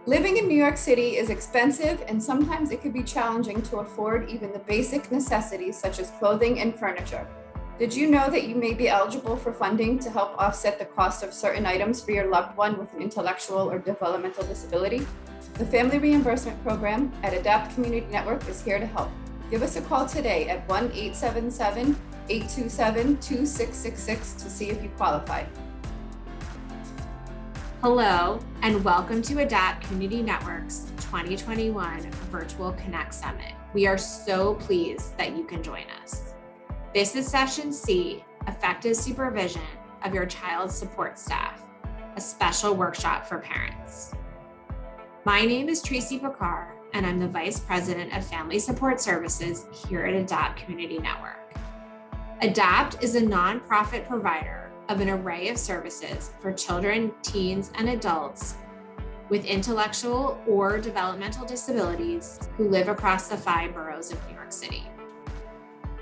Living in New York City is expensive, and sometimes it can be challenging to afford even the basic necessities such as clothing and furniture. Did you know that you may be eligible for funding to help offset the cost of certain items for your loved one with an intellectual or developmental disability? The Family Reimbursement Program at Adapt Community Network is here to help. Give us a call today at 1-877-827-2666 to see if you qualify. Hello, and welcome to Adapt Community Network's 2021 Virtual Connect Summit. We are so pleased that you can join us. This is Session C, Effective Supervision of Your Child's Support Staff, a special workshop for parents. My name is Tracy Picard, and I'm the Vice President of Family Support Services here at Adapt Community Network. Adapt is a nonprofit provider of an array of services for children, teens, and adults with intellectual or developmental disabilities who live across the 5 boroughs of New York City.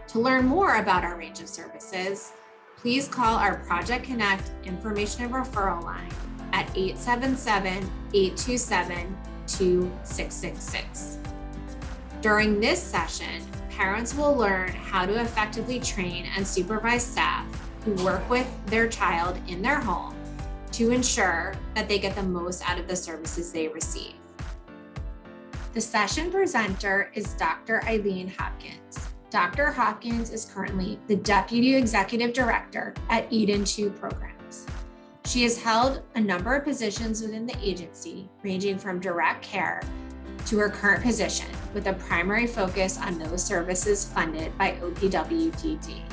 To learn more about our range of services, please call our Project Connect information and referral line at 877-827-2666. During this session, parents will learn how to effectively train and supervise staff who work with their child in their home to ensure that they get the most out of the services they receive. The session presenter is Dr. Eileen Hopkins. Dr. Hopkins is currently the Deputy Executive Director at Eden 2 Programs. She has held a number of positions within the agency, ranging from direct care to her current position, with a primary focus on those services funded by OPWDD.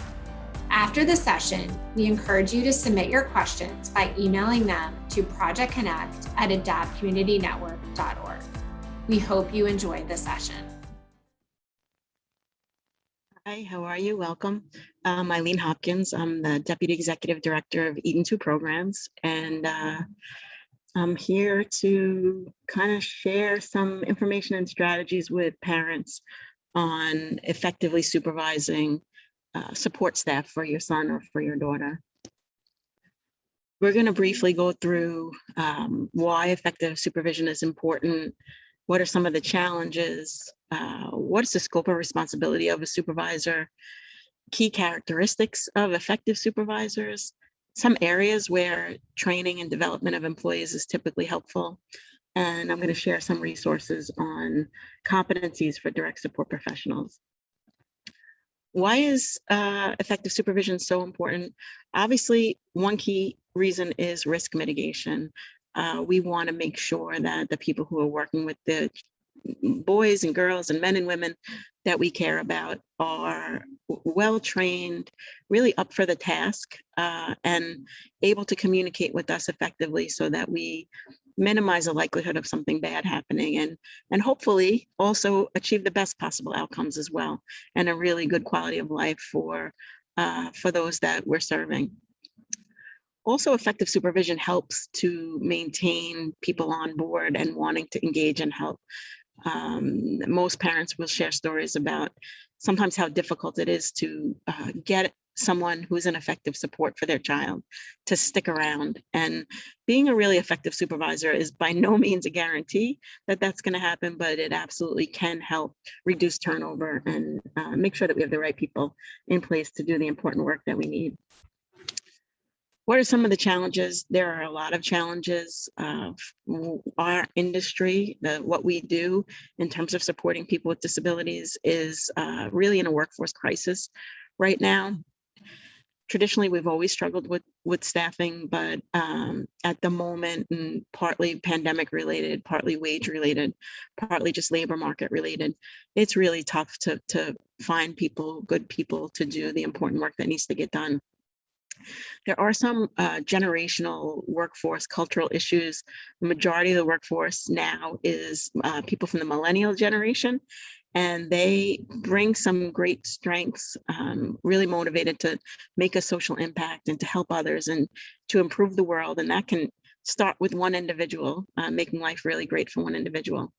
After the session, we encourage you to submit your questions by emailing them to projectconnect@adaptcommunitynetwork.org. We hope you enjoy the session. Hi, how are you? Welcome. I'm Eileen Hopkins. I'm the Deputy Executive Director of Eden 2 Programs, and I'm here to kind of share some information and strategies with parents on effectively supervising support staff for your son or for your daughter. We're going to briefly go through why effective supervision is important. What are some of the challenges? What is the scope of responsibility of a supervisor? Key characteristics of effective supervisors, some areas where training and development of employees is typically helpful. And I'm going to share some resources on competencies for direct support professionals. Why is effective supervision so important? Obviously, one key reason is risk mitigation. We want to make sure that the people who are working with the boys and girls and men and women that we care about are well trained, really up for the task, and able to communicate with us effectively so that we minimize the likelihood of something bad happening and hopefully also achieve the best possible outcomes as well, and a really good quality of life for those that we're serving. Also, effective supervision helps to maintain people on board and wanting to engage and help. Most parents will share stories about sometimes how difficult it is to get someone who's an effective support for their child to stick around. And being a really effective supervisor is by no means a guarantee that that's going to happen, but it absolutely can help reduce turnover and make sure that we have the right people in place to do the important work that we need. What are some of the challenges? There are a lot of challenges. Our industry, what we do in terms of supporting people with disabilities is really in a workforce crisis right now. Traditionally, we've always struggled with staffing, but at the moment, and partly pandemic related, partly wage related, partly just labor market related, it's really tough to find people, good people, to do the important work that needs to get done. There are some generational workforce cultural issues. The majority of the workforce now is people from the millennial generation, and they bring some great strengths, really motivated to make a social impact and to help others and to improve the world. And that can start with one individual, making life really great for one individual.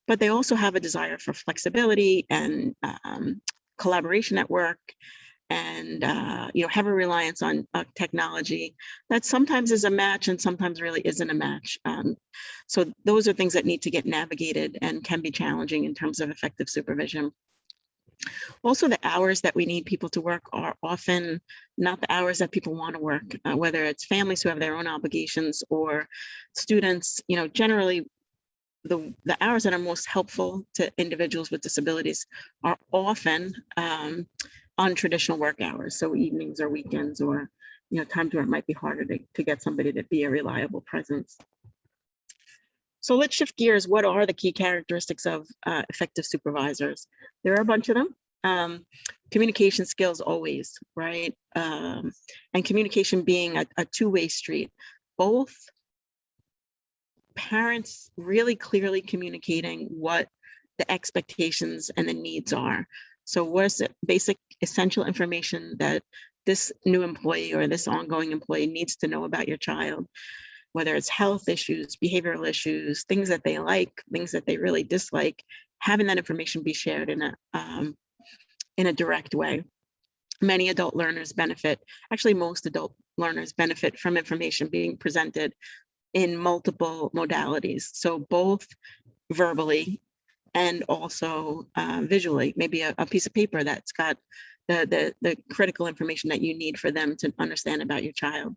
But they also have a desire for flexibility and collaboration at work, and heavy reliance on technology that sometimes is a match and sometimes really isn't a match. So those are things that need to get navigated and can be challenging in terms of effective supervision. Also, the hours that we need people to work are often not the hours that people want to work, whether it's families who have their own obligations or students. Generally, the hours that are most helpful to individuals with disabilities are often untraditional work hours. So evenings or weekends, or times where it might be harder to get somebody to be a reliable presence. So let's shift gears. What are the key characteristics of effective supervisors? There are a bunch of them. Communication skills always, right? And communication being a two-way street. Both parents really clearly communicating what the expectations and the needs are. So what's the basic essential information that this new employee or this ongoing employee needs to know about your child, whether it's health issues, behavioral issues, things that they like, things that they really dislike, having that information be shared in a direct way. Many adult learners benefit, actually most adult learners benefit from information being presented in multiple modalities. So both verbally and also visually, maybe a piece of paper that's got the critical information that you need for them to understand about your child.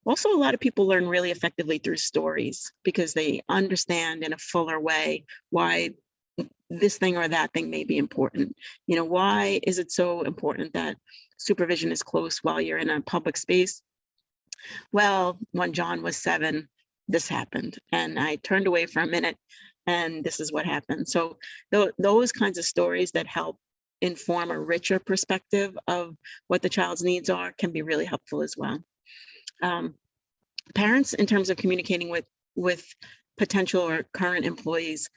Also, a lot of people learn really effectively through stories because they understand in a fuller way why this thing or that thing may be important. Why is it so important that supervision is close while you're in a public space? Well, when John was 7, this happened, and I turned away for a minute, and this is what happened. So those kinds of stories that help inform a richer perspective of what the child's needs are can be really helpful as well. Parents, in terms of communicating with potential or current employees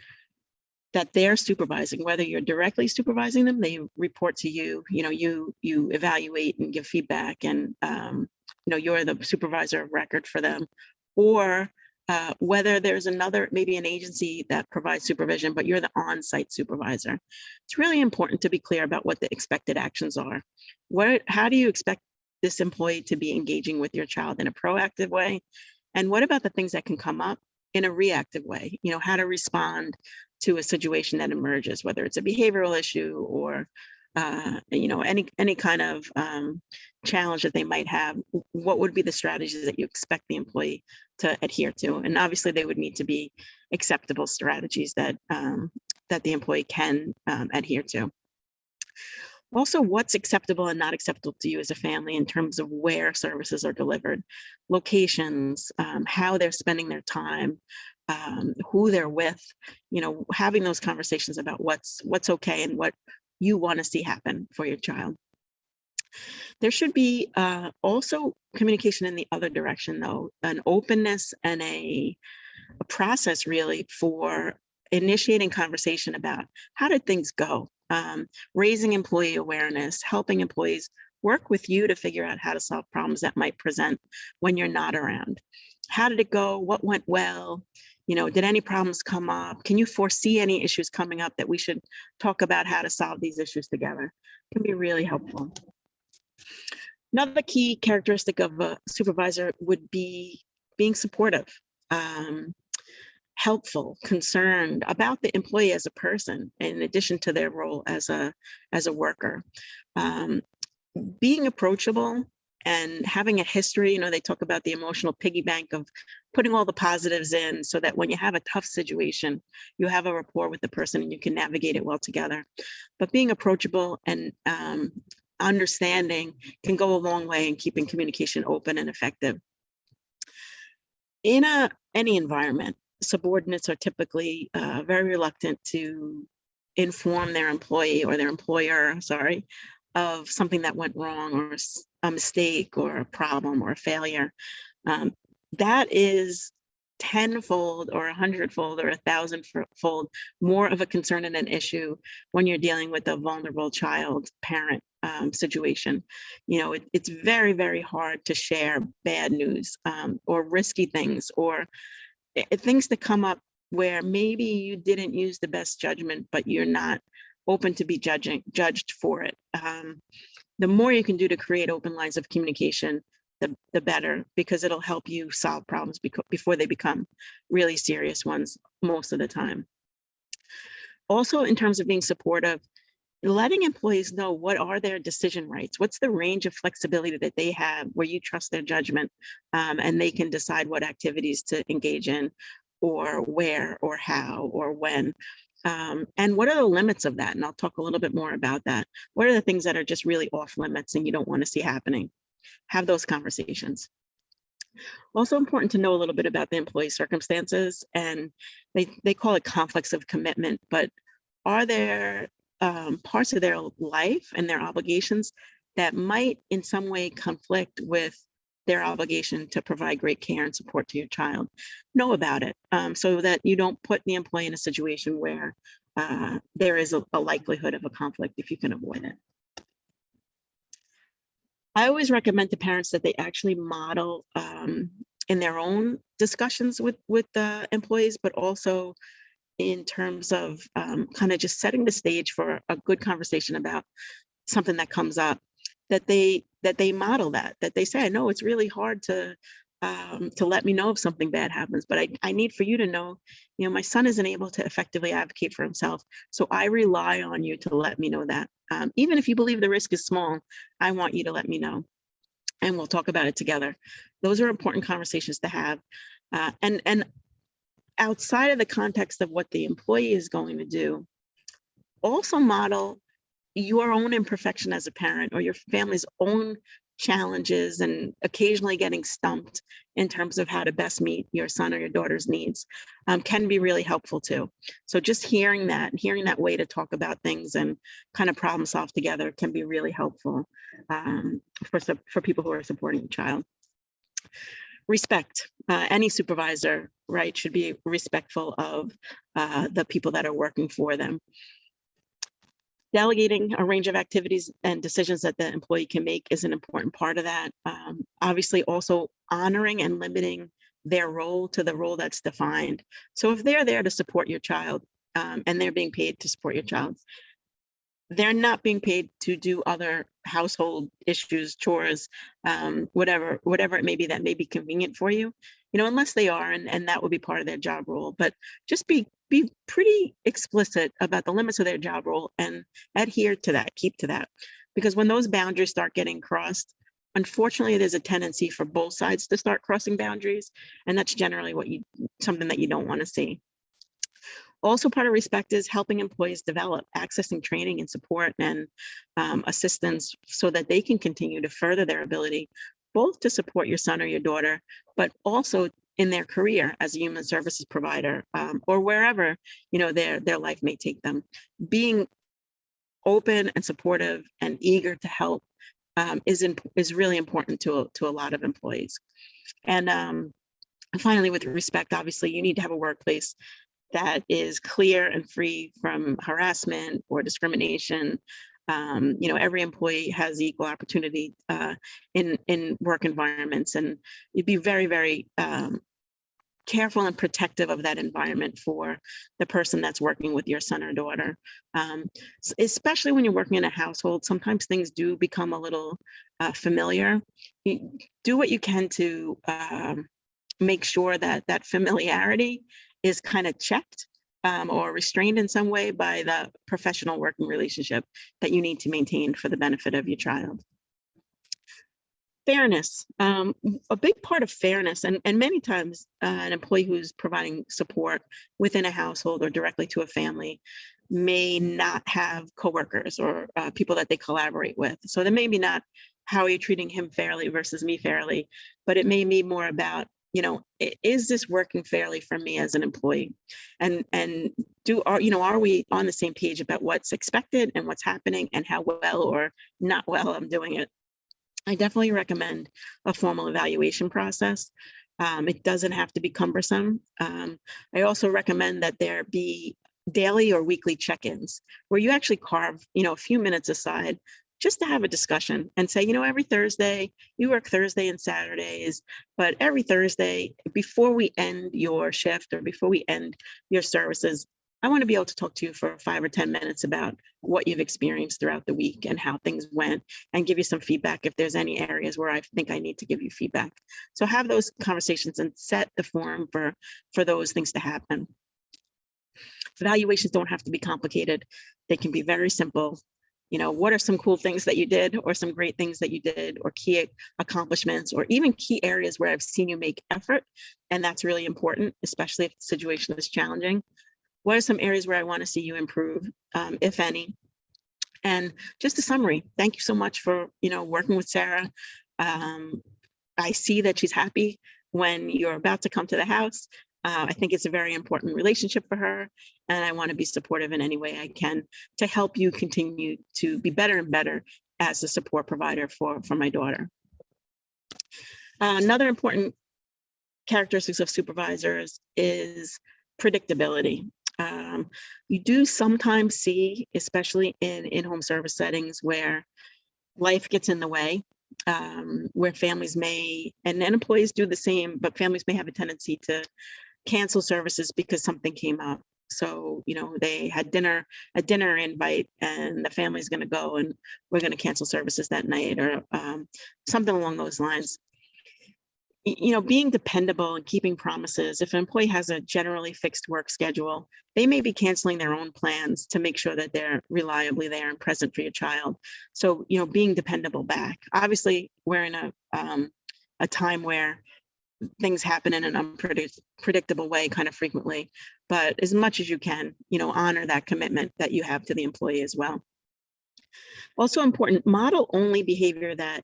that they're supervising, whether you're directly supervising them, they report to you, you evaluate and give feedback, and you're the supervisor of record for them, or whether there's maybe an agency that provides supervision, but you're the on-site supervisor. It's really important to be clear about what the expected actions are. How do you expect this employee to be engaging with your child in a proactive way? And what about the things that can come up in a reactive way? How to respond to a situation that emerges, whether it's a behavioral issue or any kind of challenge that they might have. What would be the strategies that you expect the employee to adhere to? And obviously they would need to be acceptable strategies that the employee can adhere to. Also, what's acceptable and not acceptable to you as a family in terms of where services are delivered, locations, how they're spending their time, who they're with, having those conversations about what's okay and what you want to see happen for your child. There should be also communication in the other direction, though, an openness and a process really for initiating conversation about how did things go, raising employee awareness, helping employees work with you to figure out how to solve problems that might present when you're not around. How did it go? What went well? Did any problems come up? Can you foresee any issues coming up that we should talk about how to solve these issues together? It can be really helpful. Another key characteristic of a supervisor would be being supportive, helpful, concerned about the employee as a person, in addition to their role as a worker. Being approachable and having a history, they talk about the emotional piggy bank of putting all the positives in so that when you have a tough situation, you have a rapport with the person and you can navigate it well together. But being approachable and understanding can go a long way in keeping communication open and effective. In any environment, subordinates are typically very reluctant to inform their employee or their employer, of something that went wrong or a mistake or a problem or a failure. That is tenfold or 100-fold or 1,000-fold more of a concern and an issue when you're dealing with a vulnerable child parent situation. It's very, very hard to share bad news or risky things or things that come up where maybe you didn't use the best judgment, but you're not open to be judged for it. The more you can do to create open lines of communication, the better, because it'll help you solve problems before they become really serious ones most of the time. Also, in terms of being supportive, letting employees know what are their decision rights, what's the range of flexibility that they have where you trust their judgment, and they can decide what activities to engage in, or where, or how, or when. And what are the limits of that? And I'll talk a little bit more about that. What are the things that are just really off limits and you don't want to see happening? Have those conversations. Also important to know a little bit about the employee circumstances, and they call it conflicts of commitment, but are there parts of their life and their obligations that might in some way conflict with their obligation to provide great care and support to your child? Know about it, so that you don't put the employee in a situation where there is a likelihood of a conflict if you can avoid it. I always recommend to parents that they actually model in their own discussions with the employees, but also in terms of kind of just setting the stage for a good conversation about something that comes up, that they model that they say, I know it's really hard to let me know if something bad happens, but I need for you to know, my son isn't able to effectively advocate for himself. So I rely on you to let me know that. Even if you believe the risk is small, I want you to let me know, and we'll talk about it together. Those are important conversations to have. And outside of the context of what the employee is going to do, also model your own imperfection as a parent, or your family's own challenges and occasionally getting stumped in terms of how to best meet your son or your daughter's needs, can be really helpful too. So just hearing that way to talk about things and kind of problem solve together can be really helpful for people who are supporting a child. Respect. Any supervisor, right, should be respectful of the people that are working for them. Delegating a range of activities and decisions that the employee can make is an important part of that. Obviously, also honoring and limiting their role to the role that's defined. So if they're there to support your child, and they're being paid to support your child, they're not being paid to do other household issues, chores, whatever it may be that may be convenient for you, unless they are, and that would be part of their job role. But just be pretty explicit about the limits of their job role and adhere to that, keep to that. Because when those boundaries start getting crossed, unfortunately, there's a tendency for both sides to start crossing boundaries. And that's generally something that you don't want to see. Also, part of respect is helping employees develop, accessing training and support and assistance so that they can continue to further their ability, both to support your son or your daughter, but also in their career as a human services provider, or wherever their life may take them. Being open and supportive and eager to help is really important to a lot of employees. And finally, with respect, obviously, you need to have a workplace that is clear and free from harassment or discrimination. Every employee has equal opportunity in work environments, and you'd be very, very careful and protective of that environment for the person that's working with your son or daughter. Especially when you're working in a household, sometimes things do become a little familiar. You do what you can to make sure that familiarity is kind of checked or restrained in some way by the professional working relationship that you need to maintain for the benefit of your child. Fairness, a big part of fairness, and many times an employee who's providing support within a household or directly to a family may not have coworkers or people that they collaborate with. So there may be not, how are you treating him fairly versus me fairly, but it may be more about, is this working fairly for me as an employee? And are we on the same page about what's expected and what's happening and how well or not well I'm doing it? I definitely recommend a formal evaluation process. It doesn't have to be cumbersome. I also recommend that there be daily or weekly check-ins where you actually carve, a few minutes aside just to have a discussion and say, every Thursday, you work Thursday and Saturdays, but every Thursday, before we end your shift or before we end your services, I want to be able to talk to you for 5 or 10 minutes about what you've experienced throughout the week and how things went, and give you some feedback if there's any areas where I think I need to give you feedback. So have those conversations and set the forum for those things to happen. Evaluations don't have to be complicated. They can be very simple. What are some cool things that you did, or some great things that you did, or key accomplishments, or even key areas where I've seen you make effort. And that's really important, especially if the situation is challenging. What are some areas where I want to see you improve, if any? And just a summary. Thank you so much for, working with Sarah. I see that she's happy when you're about to come to the house. I think it's a very important relationship for her, and I want to be supportive in any way I can to help you continue to be better and better as a support provider for my daughter. Another important characteristics of supervisors is predictability. You do sometimes see, especially in in-home service settings, where life gets in the way, where families may, and employees do the same, but families may have a tendency to cancel services because something came up. So, they had a dinner invite, and the family's going to go, and we're going to cancel services that night, or something along those lines. Being dependable and keeping promises. If an employee has a generally fixed work schedule, they may be canceling their own plans to make sure that they're reliably there and present for your child. So, being dependable back. Obviously, we're in a time where things happen in an unpredictable way kind of frequently, but as much as you can, honor that commitment that you have to the employee as well. Also important, model only behavior that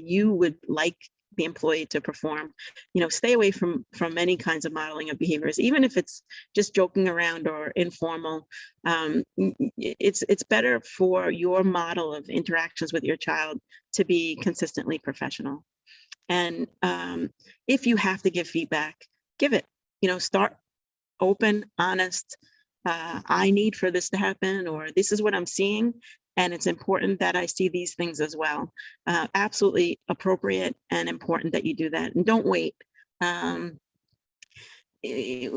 you would like the employee to perform. Stay away from many kinds of modeling of behaviors, even if it's just joking around or informal. It's better for your model of interactions with your child to be consistently professional. And if you have to give feedback, give it. Start open, honest. I need for this to happen, or this is what I'm seeing, and it's important that I see these things as well. Absolutely appropriate and important that you do that, and don't wait.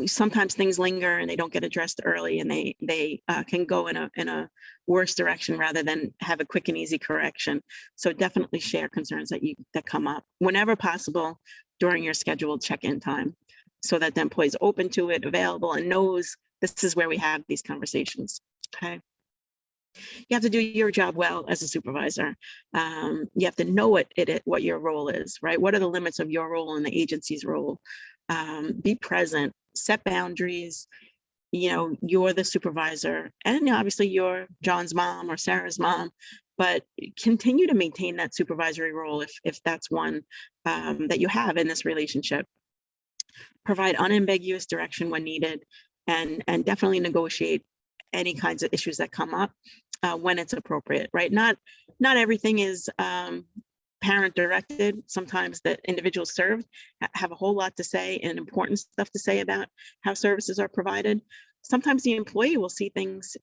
Sometimes things linger and they don't get addressed early, and they can go in a worse direction rather than have a quick and easy correction. So definitely share concerns that come up whenever possible during your scheduled check-in time, so that the employee is open to it, available, and knows this is where we have these conversations. Okay. You have to do your job well as a supervisor. You have to know what your role is, right? What are the limits of your role and the agency's role? Be present, set boundaries. You're the supervisor, and obviously you're John's mom or Sarah's mom, but continue to maintain that supervisory role if that's one that you have in this relationship. Provide unambiguous direction when needed, and definitely negotiate any kinds of issues that come up when it's appropriate, right? Not everything is parent directed. Sometimes the individuals served have a whole lot to say and important stuff to say about how services are provided. Sometimes the employee will see things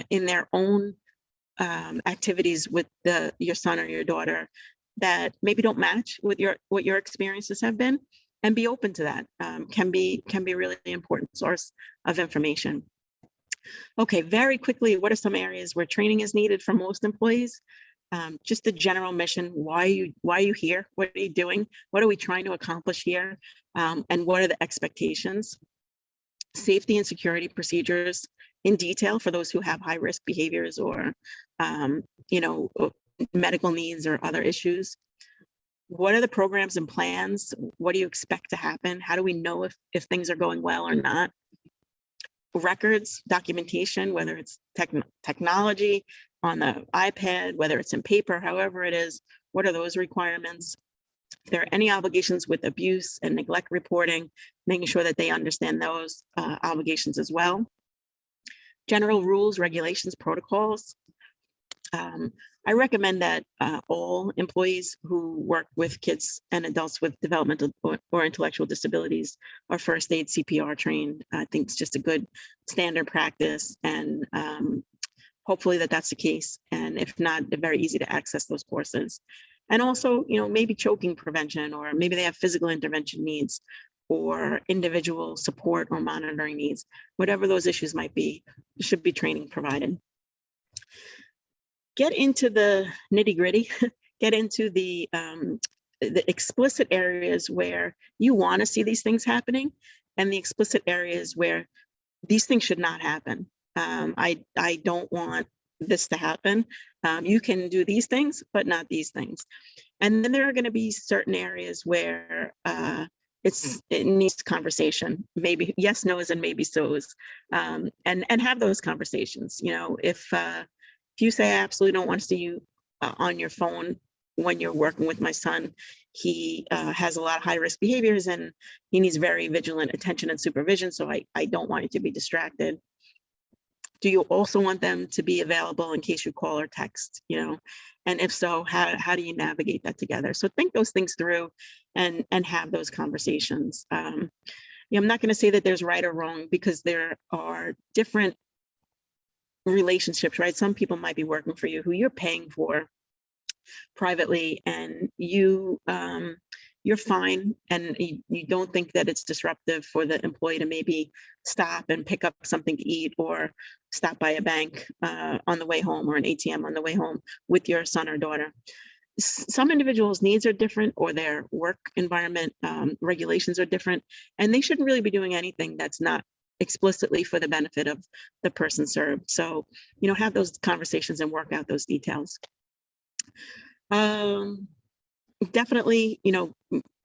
in their own activities with your son or your daughter that maybe don't match with what your experiences have been, and be open to that. Can be really important source of information. Okay, very quickly, what are some areas where training is needed for most employees? Just the general mission. Why are you here? What are you doing? What are we trying to accomplish here? And what are the expectations? Safety and security procedures in detail for those who have high risk behaviors or medical needs or other issues. What are the programs and plans? What do you expect to happen? How do we know if things are going well or not? Records, documentation, whether it's technology on the iPad, whether it's in paper, however it is, what are those requirements? If there are any obligations with abuse and neglect reporting, making sure that they understand those obligations as well. General rules, regulations, protocols. I recommend that all employees who work with kids and adults with developmental or intellectual disabilities are first aid CPR trained. I think it's just a good standard practice, and hopefully that's the case. And if not, they're very easy to access those courses. And also, maybe choking prevention, or maybe they have physical intervention needs, or individual support or monitoring needs. Whatever those issues might be, should be training provided. Get into the nitty-gritty, get into the explicit areas where you want to see these things happening, and the explicit areas where these things should not happen. I don't want this to happen. You can do these things, but not these things. And then there are going to be certain areas where it needs conversation, maybe yes, no's, and maybe so's, and have those conversations. You know, if you say, I absolutely don't want to see you on your phone when you're working with my son, he has a lot of high risk behaviors and he needs very vigilant attention and supervision. So I don't want you to be distracted. Do you also want them to be available in case you call or text, you know? And if so, how do you navigate that together? So think those things through and have those conversations. I'm not going to say that there's right or wrong, because there are different relationships, right? Some people might be working for you who you're paying for privately, and you're fine, and you don't think that it's disruptive for the employee to maybe stop and pick up something to eat, or stop by a bank on the way home, or an ATM on the way home with your son or daughter. Some individuals' needs are different, or their work environment regulations are different, and they shouldn't really be doing anything that's not explicitly for the benefit of the person served. So, you know, have those conversations and work out those details. Definitely, you know,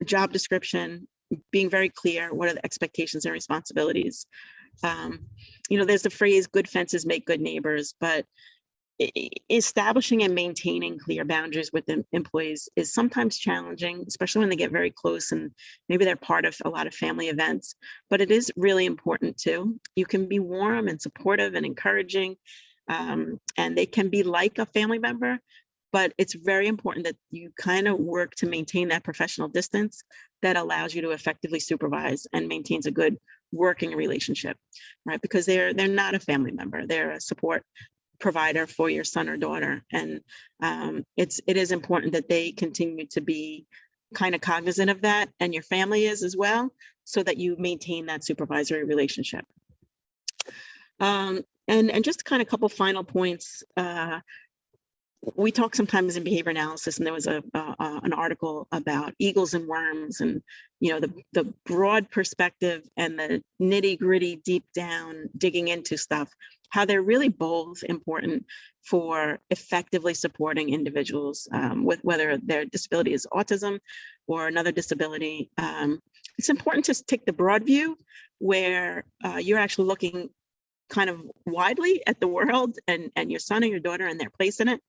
job description, being very clear, what are the expectations and responsibilities? You know, there's the phrase, good fences make good neighbors, but establishing and maintaining clear boundaries with employees is sometimes challenging, especially when they get very close and maybe they're part of a lot of family events, but it is really important too. You can be warm and supportive and encouraging, and they can be like a family member, but it's very important that you kind of work to maintain that professional distance that allows you to effectively supervise and maintains a good working relationship, right? Because they're not a family member, they're a support provider for your son or daughter. And it is important that they continue to be kind of cognizant of that, and your family is as well, so that you maintain that supervisory relationship. And just kind of a couple final points. We talk sometimes in behavior analysis, and there was an article about eagles and worms, and you know, the broad perspective and the nitty gritty, deep down digging into stuff, how they're really both important for effectively supporting individuals with whether their disability is autism or another disability. It's important to take the broad view where you're actually looking kind of widely at the world and your son or your daughter and their place in it,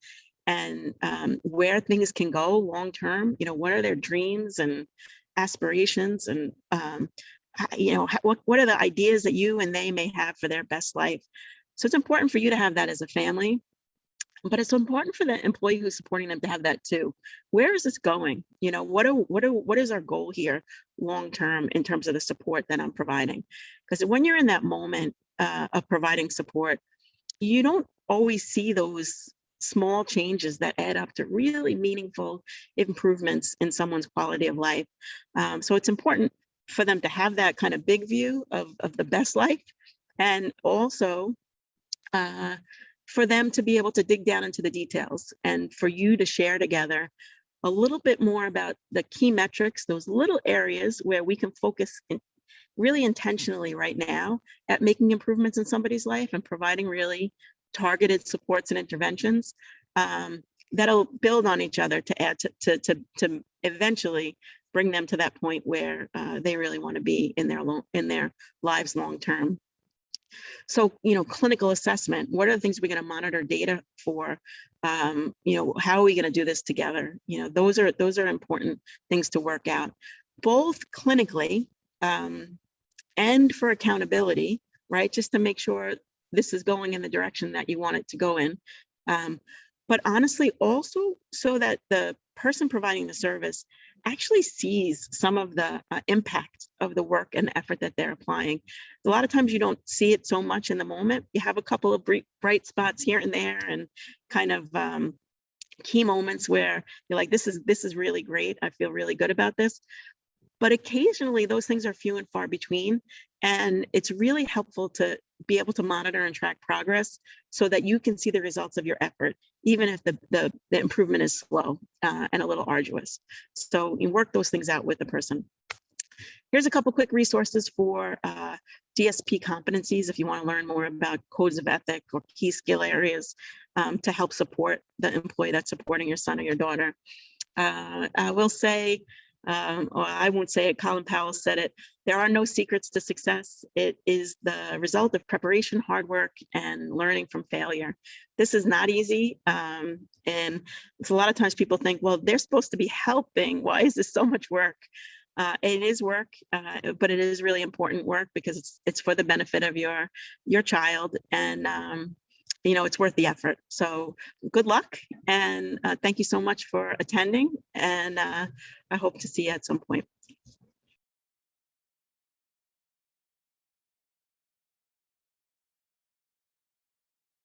and where things can go long term. You know, what are their dreams and aspirations, and you know, what are the ideas that you and they may have for their best life. So it's important for you to have that as a family, but it's important for the employee who's supporting them to have that too. Where is this going? You know, what is our goal here long term in terms of the support that I'm providing? Because when you're in that moment of providing support, you don't always see those small changes that add up to really meaningful improvements in someone's quality of life. So it's important for them to have that kind of big view of the best life, and also for them to be able to dig down into the details, and for you to share together a little bit more about the key metrics, those little areas where we can focus really intentionally right now at making improvements in somebody's life and providing really targeted supports and interventions that'll build on each other to add to eventually bring them to that point where they really want to be in their lives long term. So, you know, clinical assessment, what are the things we're going to monitor data for? You know, how are we going to do this together? You know, those are important things to work out, both clinically and for accountability, right? Just to make sure this is going in the direction that you want it to go in. But honestly, also so that the person providing the service actually sees some of the impact of the work and effort that they're applying. A lot of times you don't see it so much in the moment. You have a couple of bright spots here and there, and kind of key moments where you're like, this is really great. I feel really good about this. but occasionally those things are few and far between. And it's really helpful to be able to monitor and track progress so that you can see the results of your effort, even if the improvement is slow and a little arduous. So you work those things out with the person. Here's a couple quick resources for DSP competencies if you want to learn more about codes of ethic or key skill areas to help support the employee that's supporting your son or your daughter. I will say, or I won't say it, Colin Powell said it, there are no secrets to success. It is the result of preparation, hard work, and learning from failure. This is not easy. And it's a lot of times people think, well, they're supposed to be helping. Why is this so much work? It is work, but it is really important work because it's for the benefit of your child, and it's worth the effort. So good luck, and thank you so much for attending, and I hope to see you at some point.